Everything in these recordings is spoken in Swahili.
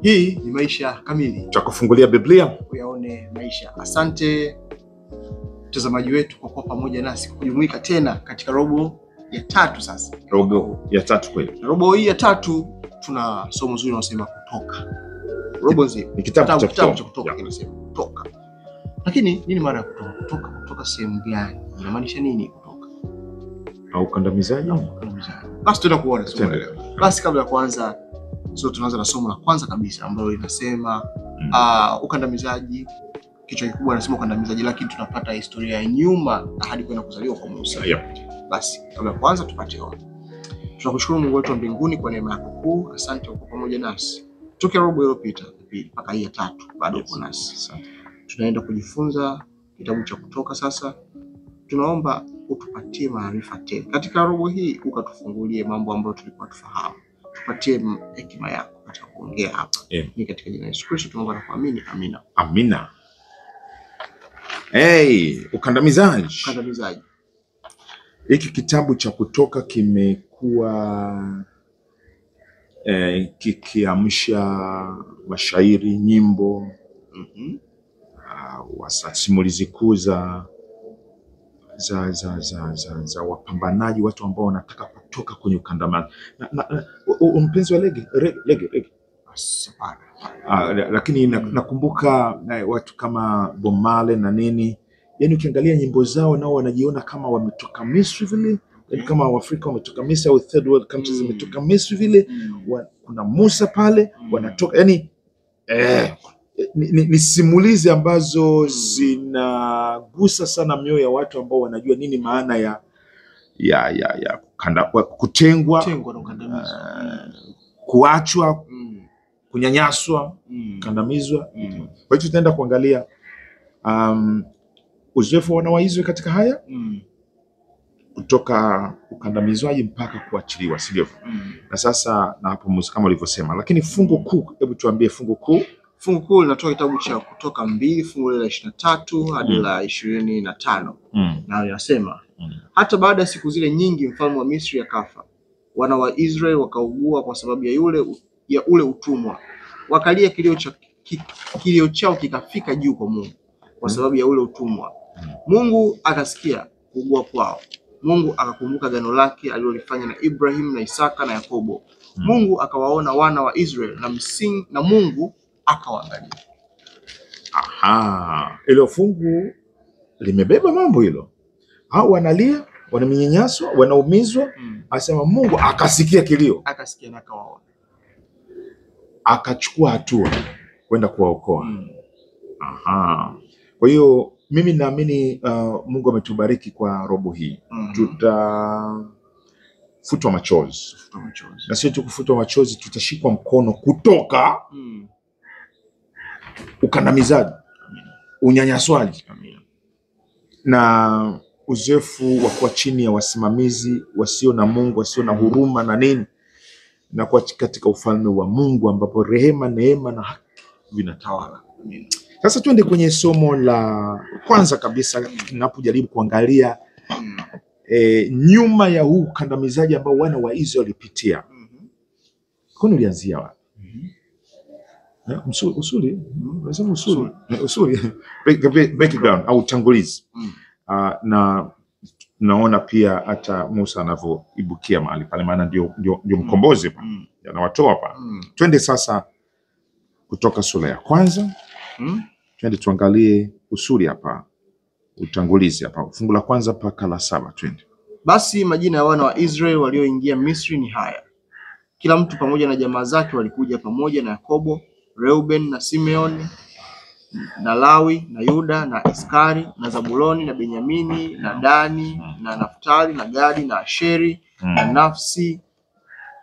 Hii ni Maisha Kamili. Tutakufungulia Biblia uyaone maisha. Asante mtazamaji wetu kwa kuwa pamoja nasi kujumuika tena katika robo ya 3 sasa. Robo ya 3 kweli. Robo hii ya 3 tuna somo zuri linalosema kutoka. Robo nzima ni kitabu cha kutoka kinasema kutoka. Lakini nini maana ya kutoka? Kutoka sehemu gani? Inamaanisha nini kutoka? Au kandamizaji? Basi tuenda kuona somo leo. Basi kabla ya kuanza tunaanza na somo la kwanza kabisa ambalo linasema ukandamizaji. Kichwa kikubwa nasema ukandamizaji, lakini tunapata historia ya nyuma hadi kwenda kuzaliwa kwa Musa. Basi kabla ya kuanza tupate ombi. Tunakushukuru Mungu wetu wa mbinguni kwa neema yako kuu. Asante kwa pamoja nasi. Toka robo iliyopita mpaka hii ya 3 bado uko nasi. Tunaenda kujifunza kitabu cha Kutoka sasa. Tunaomba utupatie maarifa tena katika robo hii, ukatufungulie mambo ambayo tulikuwa tufahamu. Tupatie hekima yako katika kuongea hapa. Ni katika jina la Yesu Kristo tunaomba na kuamini. Amina. Amina. Ukandamizaji. Hiki kitabu cha Kutoka kimekuwa kikiamsha mashairi, nyimbo, simulizi kuu za wapambanaji, watu ambao wanataka kutoka kwenye ukandamizaji. Mpenzi wa lege. Lakini nakumbuka watu kama Bob Marley na nini, yani ukiangalia nyimbo zao nao wanajiona kama wametoka Misri vile, kama Waafrika wametoka Misri au third world countries wametoka Misri vile. Kuna Musa pale wanatoka, yani ni simulizi ambazo zinagusa sana mioyo ya watu ambao wanajua nini maana ya kutengwa, kuachwa, kunyanyaswa, kandamizwa. Kwa hiyo tutaenda kuangalia uzoefu wa wana wa Israeli katika haya, kutoka ukandamizwaji mpaka kuachiliwa, sivyo? Na sasa na hapo Musa kama ulivyosema, lakini fungu kuu, hebu tuambie fungu kuu. Fungu kuu linatoka kitabu cha Kutoka 2 fungu la 23 hadi la 25. Na linasema hata baada ya siku zile nyingi mfalme wa Misri akafa, wana wa Israeli wakaugua kwa sababu ya ule utumwa, wakalia kilio chao kikafika juu kwa Mungu kwa sababu ya ule utumwa. Mungu akasikia kuugua kwao. Mungu akakumbuka agano lake alilolifanya na Ibrahim na Isaka na Yakobo. Mungu akawaona wana wa Israeli na Mungu akawaangalia. Ile fungu limebeba mambo hilo. Hao wanalia, wanamenyanyaswa, wanaumizwa. Asema Mungu akasikia kilio, akasikia na akawaona, akachukua hatua kwenda kuwaokoa. Kwa hiyo mimi naamini Mungu ametubariki kwa robo hii. Tutafutwa machozi. Na sio tu kufutwa machozi, tutashikwa mkono kutoka ukandamizaji, unyanyaswaji na uzoefu wa kuwa chini ya wasimamizi wasio na Mungu, wasio na huruma na nini, na kuwa katika ufalme wa Mungu ambapo rehema, neema na haki vinatawala. Sasa tuende kwenye somo la kwanza kabisa, tunapojaribu kuangalia nyuma ya huu ukandamizaji ambao wana wa Israeli walipitia. Kwani ulianzia wapi? Usuli background au utangulizi. Na naona pia hata Musa anavyoibukia mahali pale, maana ndio mkombozi anawatoa hapa. Twende sasa Kutoka sura ya kwanza. Twende tuangalie usuli hapa, utangulizi hapa, fungu la kwanza mpaka la 7. Twende. Basi majina ya wana wa Israeli walioingia Misri ni haya: kila mtu pamoja na jamaa zake walikuja pamoja na Yakobo, Reuben na Simeoni na Lawi na Yuda na Iskari na Zabuloni na Benyamini na Dani na Naftali na Gadi na Asheri na nafsi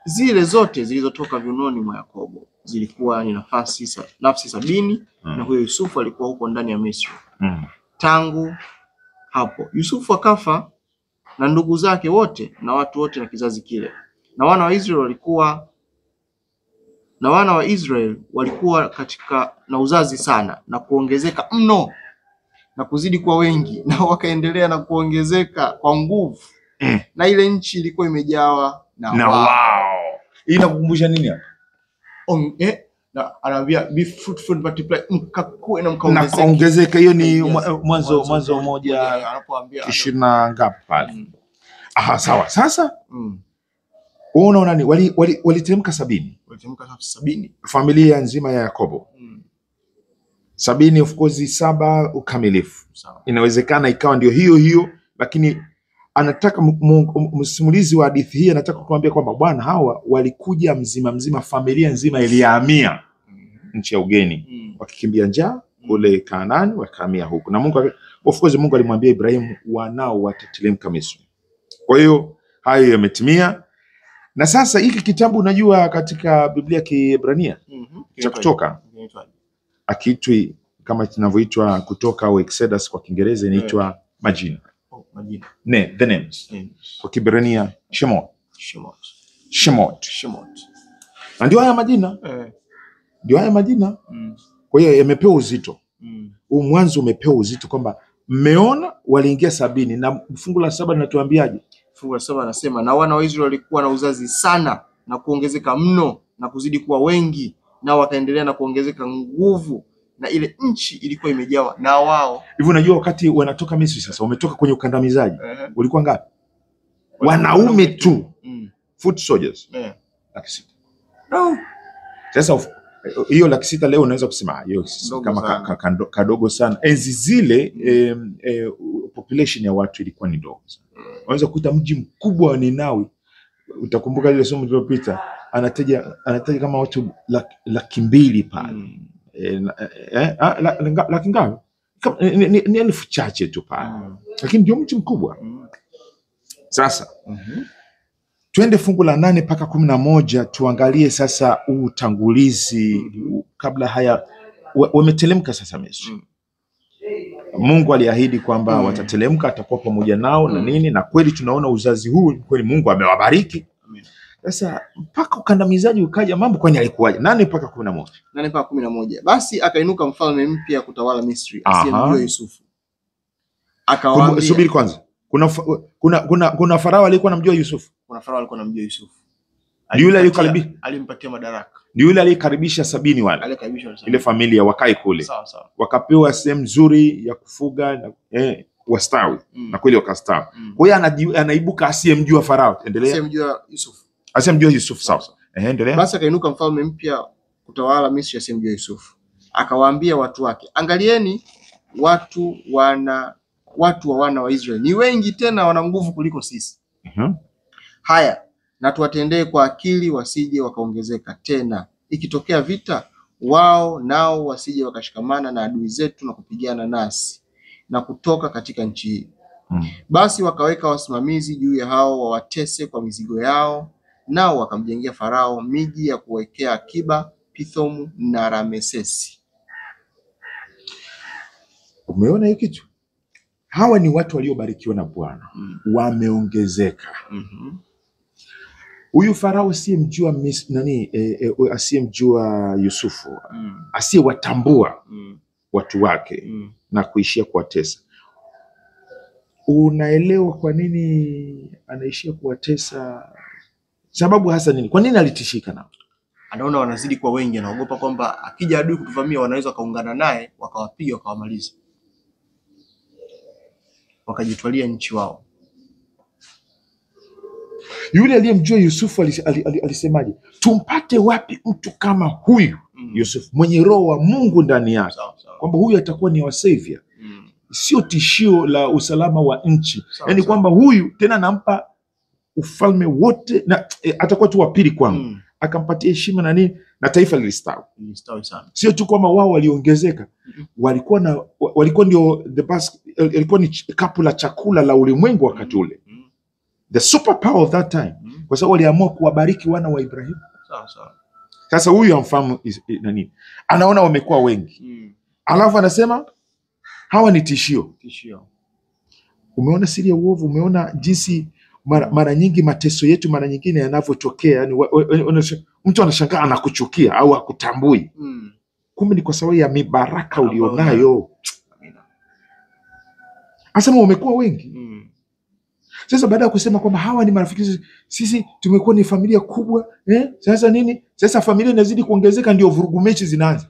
zile zote zilizotoka viunoni mwa Yakobo. Zilikuwa ni nafsi 70, na huyo Yusufu alikuwa huko ndani ya Misri. Tangu hapo Yusufu akafa na ndugu zake wote na watu wote na kizazi kile, na wana wa Israeli walikuwa katika na uzazi sana na kuongezeka mno na kuzidi kwa wengi, na wakaendelea na kuongezeka kwa nguvu. Na ile nchi ilikuwa imejawa na wao. Hii inakukumbusha nini hapa? na anaambia be fruitful multiply, mkakue na mkaongezeke. Na kaongezeka, hiyo ni Mwanzo moja anapoambia 20 ngapi pale. Aha, sawa. Sasa unaona nani waliteremka 70. Walitemka 70. Familia nzima ya Yakobo. 70 of course 7 ukamilifu. Inawezekana ikawa ndio hiyo, lakini anataka msimulizi wa hadithi hii anataka kutuambia kwamba bwana, hawa walikuja mzima, familia nzima ilihamia nchi ya ugeni, wakikimbia njaa kule Kanaani, wakahamia huku. Na Mungu of course alimwambia Ibrahimu wanao watateremka Misri. Kwa hiyo hayo yametimia. Na sasa hiki kitabu unajua katika Biblia Kiebrania cha Kutoka akiitwi kama tunavyoitwa Kutoka au Exodus kwa Kiingereza inaitwa majina. The names. Kwa Kiebrania Shemot. Na ndio haya majina. Ndio haya majina. Kwa hiyo yamepewa uzito. Mwanzo umepewa uzito kwamba mmeona waliingia 70, na fungu la 7 linatuambiaje? Fungu la 7 anasema na wana wa Israeli walikuwa na uzazi sana na kuongezeka mno na kuzidi kuwa wengi, na wakaendelea na kuongezeka nguvu, na ile nchi ilikuwa imejawa na wao. Hivyo unajua wakati wanatoka Misri sasa wametoka kwenye ukandamizaji. Walikuwa ngapi? Wanaume tu. Foot soldiers. 600,000. Sasa hiyo 600,000 leo unaweza kusema hiyo kama kadogo sana. Enzi zile population ya watu ilikuwa ni ndogo sana. Unaweza kukuta mji mkubwa wa Ninawi, utakumbuka ile somo lililopita, anataja kama watu 200,000 pale. Laki ngapi? Ni elfu chache tu pale. Lakini ndio mji mkubwa. Sasa twende fungu la 8 mpaka 11 tuangalie sasa utangulizi kabla haya wametelemka sasa Misri. Mungu aliahidi kwamba watatelemka, atakuwa pamoja nao na nini, na kweli tunaona uzazi huu kweli Mungu amewabariki. Sasa mpaka ukandamizaji ukaja, mambo kwani alikuwaje? 8 mpaka 11. 8 mpaka 11. Basi akainuka mfalme mpya kutawala Misri asiyemjua Yusufu. Akawaambia, subiri kwanza. Kuna Farao alikuwa anamjua Yusufu. Kuna Farao alikuwa anamjua Yusufu. Yule aliyekaribisha, alimpatia madaraka. Yule aliyekaribisha 70 wale. Alikaribisha ile familia wakae kule. Sawa. Wakapewa sehemu nzuri ya kufuga na wastawi. Na kweli wakastawi. Kwa hiyo anaibuka asiyemjua Farao. Endelea. Asiyemjua Yusufu. Sawa. Endelea. Basi akainuka mfalme mpya kutawala Misri asiyemjua Yusufu. Akawaambia watu wake, angalieni watu wa wana wa Israeli ni wengi, tena wana nguvu kuliko sisi. Haya, na tuwatendee kwa akili, wasije wakaongezeka tena. Ikitokea vita, wao nao wasije wakashikamana na adui zetu na kupigana nasi na kutoka katika nchi hii. Basi wakaweka wasimamizi juu ya hao wawatese kwa mizigo yao, nao wakamjengea Farao miji ya kuwekea akiba, Pithomu na Ramesesi. Umeona hiki kitu? Hawa ni watu waliobarikiwa na Bwana. Wameongezeka. Huyu Farao asiyemjua asiyemjua Yusufu, asiyewatambua watu wake na kuishia kuwatesa. Unaelewa kwa nini anaishia kuwatesa? Sababu hasa nini? Kwa nini alitishika nao? Anaona wanazidi kuwa wengi, anaogopa kwamba akija adui kutuvamia wanaweza kaungana naye wakawapiga wakawamaliza, wakajitwalia nchi wao. Yule aliyemjua Yusufu alisemaje? Tumpate wapi mtu kama huyu Yusufu, mwenye roho wa Mungu ndani yake, kwamba huyu atakuwa ni wa savior, sio tishio la usalama wa nchi. Yaani kwamba huyu tena nampa ufalme wote na atakuwa tu wa pili kwangu. Akampatia heshima na nini, na taifa lilistawi sana. Sio tu kwamba wao waliongezeka, walikuwa ndio ilikuwa ni kapu la chakula la ulimwengu wakati ule. The super power of that time. Kwa sababu waliamua kuwabariki wana wa Ibrahimu. Sasa huyu amfahamu nani? Anaona wamekuwa wengi. Alafu anasema hawa ni tishio. Umeona siri ya uovu? Umeona jinsi mara nyingi mateso yetu mara nyingine yanavyotokea? Yani mtu anashangaa anakuchukia au akutambui. Kumbe ni kwa sababu ya mibaraka ulionayo. Asema wamekuwa wengi. Sasa baada ya kusema kwamba hawa ni marafiki, sisi tumekuwa ni familia kubwa, sasa nini? Sasa familia inazidi kuongezeka, ndio vurugu mechi zinaanza.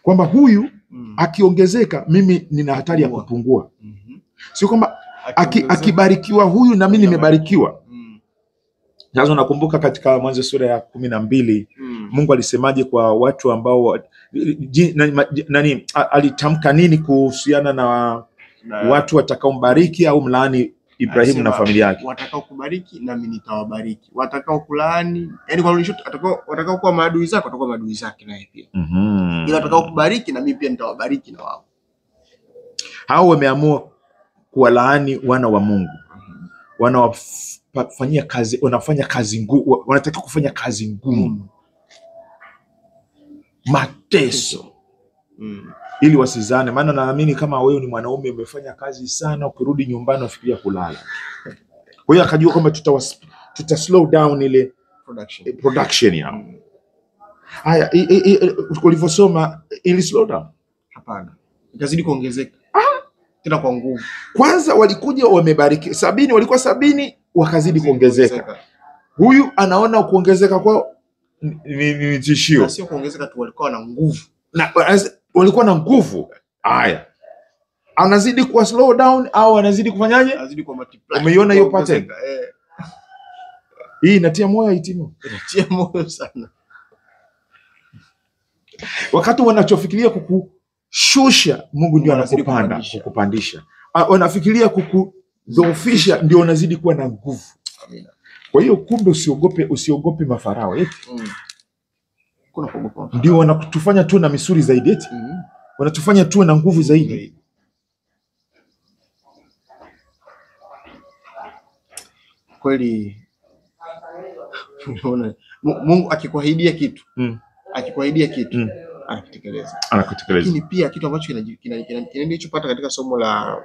Kwamba huyu akiongezeka mimi nina hatari ya kupungua. Sio kwamba akibarikiwa huyu na mimi nimebarikiwa. Sasa nakumbuka katika Mwanzo sura ya 12 Mungu alisemaje kwa watu ambao alitamka nini kuhusiana na watu watakaombariki au mlaani Ibrahimu na familia yake? Watakao kubariki nami nitawabariki, watakao kulaani, yani kwa nini watakao kuwa maadui zako watakuwa maadui zake naye pia. Ila watakao kubariki na mimi pia nitawabariki na wao. Hao wameamua kuwalaani wana wa Mungu. Wanafanya kazi ngumu, wanataka kufanya kazi ngumu. Mateso. Ili wasizane, maana naamini kama wewe ni mwanaume umefanya kazi sana, ukirudi nyumbani unafikiria kulala. Kwa hiyo akajua kwamba tuta slow down ile production yao. Haya, ulivyosoma ili slow down? Hapana. Ikazidi kuongezeka. Tena kwa nguvu. Kwanza walikuja wamebariki 70, walikuwa 70 wakazidi kuongezeka. Huyu anaona kuongezeka kwao ni tishio. Sio kuongezeka tu, walikuwa na nguvu. Walikuwa na nguvu. Haya, anazidi kuwa slow down au anazidi kufanyaje? Anazidi kwa multiply. Umeiona hiyo pattern? Hii inatia moyo Itimo. Inatia moyo sana. Wakati wanachofikiria kukushusha, Mungu ndio anakupanda, kukupandisha. Wanafikiria kukudhoofisha, ndio unazidi kuwa na nguvu. Amina. Kwa hiyo kumbe usiogope mafarao eti. Kuna kuogopa. Ndio wanatufanya tu na misuri zaidi eti. Wanatufanya tu na nguvu zaidi. Kweli Mungu akikuahidia kitu, anakutekeleza. Lakini pia kitu ambacho kinachopata katika somo la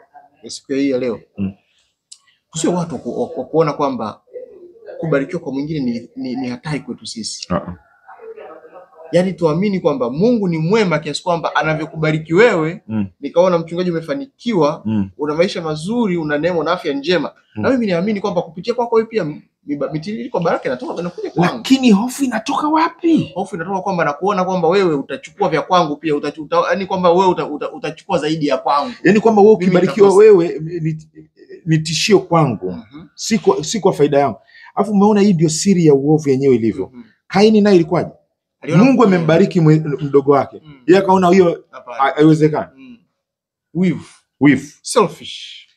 siku hii ya leo, sio watu kuona kwamba kubarikiwa kwa mwingine ni hatari kwetu sisi. Yaani tuamini kwamba Mungu ni mwema kiasi kwamba anavyokubariki wewe, nikaona mchungaji umefanikiwa, una maisha mazuri, una neema na afya njema. Na mimi niamini kwamba kupitia kwako wewe pia mitiririko baraka inatoka inakuja kwangu. Lakini hofu inatoka wapi? Hofu inatoka kwamba na kuona kwamba wewe utachukua vya kwangu pia, yaani kwamba wewe utachukua zaidi ya kwangu. Yaani kwamba wewe ukibarikiwa wewe ni tishio kwangu. Si kwa faida yangu. Alafu umeona hii ndio siri ya uovu yenyewe ilivyo. Kaini naye ilikuwaje? Mungu amembariki mdogo wake. Yeye akaona hiyo haiwezekani. Wivu. Selfish.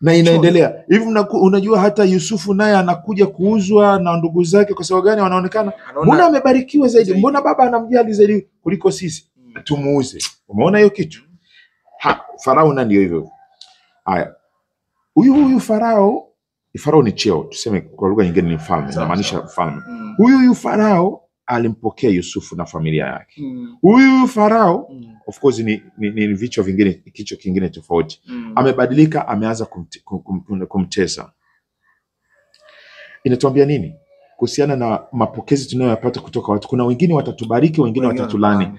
Na inaendelea. Hivi unajua hata Yusufu naye anakuja kuuzwa na ndugu zake kwa sababu gani? Wanaonekana mbona amebarikiwa zaidi? Mbona baba anamjali zaidi kuliko sisi? Tumuuze. Umeona hiyo kitu? Farao na ndio hivyo. Haya. Huyu Farao ni cheo. Tuseme kwa lugha nyingine ni mfalme. Inamaanisha mfalme. Huyu Farao alimpokea Yusufu na familia yake. Huyu Farao of course ni vichwa vingine, kichwa kingine tofauti. Amebadilika, ameanza kumtesa. Inatuambia nini kuhusiana na mapokezi tunayoyapata kutoka watu? Kuna wengine watatubariki, wengine watatulani.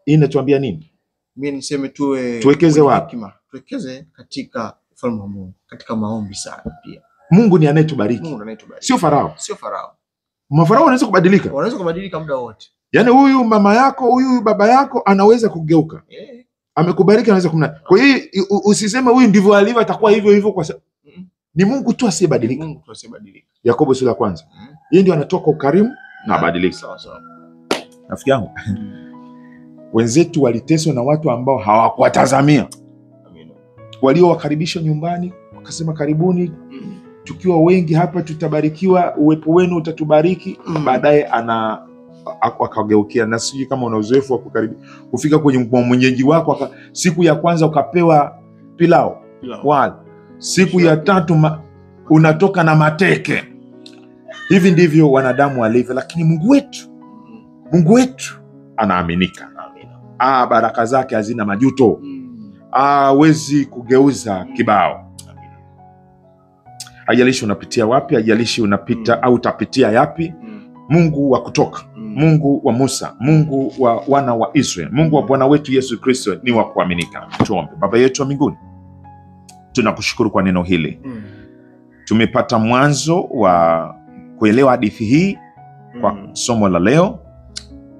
Hii inatuambia nini? Mimi niseme tuwekeze wapi? Tuwekeze katika ufalme wa Mungu, katika maombi sana pia. Mungu ni anayetubariki. Sio Farao. Mafarao wanaweza kubadilika. Wanaweza kubadilika muda wote. Yaani huyu mama yako, huyu baba yako anaweza kugeuka. Amekubariki, anaweza kumna. Kwa hiyo usiseme huyu ndivyo alivyo atakuwa hivyo kwa sababu ni Mungu tu asiyebadilika. Yakobo sura ya 1. Yeye ndio anatoka ukarimu na abadilika. Sawa. Rafiki yangu. Wenzetu waliteswa na watu ambao hawakuwatazamia. Amina. Waliowakaribisha nyumbani, wakasema karibuni. Tukiwa wengi hapa tutabarikiwa, uwepo wenu utatubariki. Baadaye akageukia. Na sijui kama una uzoefu wa kufika kwenye mwenyeji wako, siku ya kwanza ukapewa pilau. Siku ya 3 unatoka na mateke. Hivi ndivyo wanadamu walivyo, lakini Mungu wetu anaaminika. Baraka zake hazina majuto. Hawezi kugeuza kibao. Haijalishi unapitia wapi, haijalishi unapita au utapitia yapi. Mungu wa kutoka, Mungu wa Musa, Mungu wa wana wa Israeli, Mungu wa Bwana wetu Yesu Kristo ni wa kuaminika. Tuombe. Baba yetu wa mbinguni, tunakushukuru kwa neno hili. tumepata mwanzo wa kuelewa hadithi hii kwa somo la leo.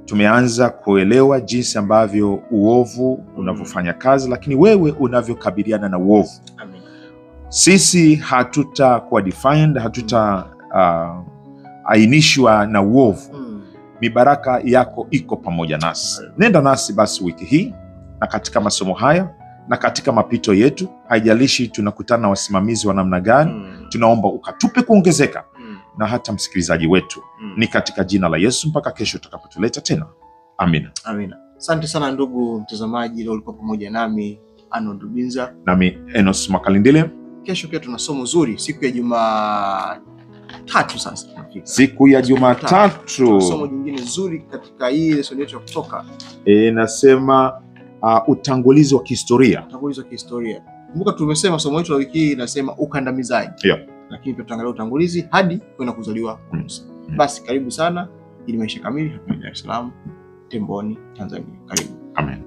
Tumeanza kuelewa jinsi ambavyo uovu unavyofanya kazi, lakini wewe unavyokabiliana na uovu. Amen. Sisi hatutakuwa defined, ainishwa na uovu. Mibaraka yako iko pamoja nasi. Nenda nasi basi wiki hii na katika masomo haya na katika mapito yetu, haijalishi tunakutana na wasimamizi wa namna gani. Tunaomba ukatupe kuongezeka na hata msikilizaji wetu. Ni katika jina la Yesu, mpaka kesho tutakapotuleta tena. Amina. Amina. Asante sana ndugu mtazamaji, leo ulikuwa pamoja nami Arnold Rubinza, nami Enos Makalindile. Kesho pia tuna somo zuri, siku ya Jumatatu. Sasa tunafika siku ya Jumatatu, somo jingine zuri katika hii lesson yetu ya Kutoka. Nasema utangulizi wa kihistoria. Utangulizi wa kihistoria. Kumbuka tumesema somo letu la wiki hii linasema ukandamizaji. Yeah. Lakini pia tutaangalia utangulizi hadi kwenda kuzaliwa kwa Musa. Basi karibu sana ili maisha kamili hapa Dar es Salaam, Temboni, Tanzania. Karibu. Amen.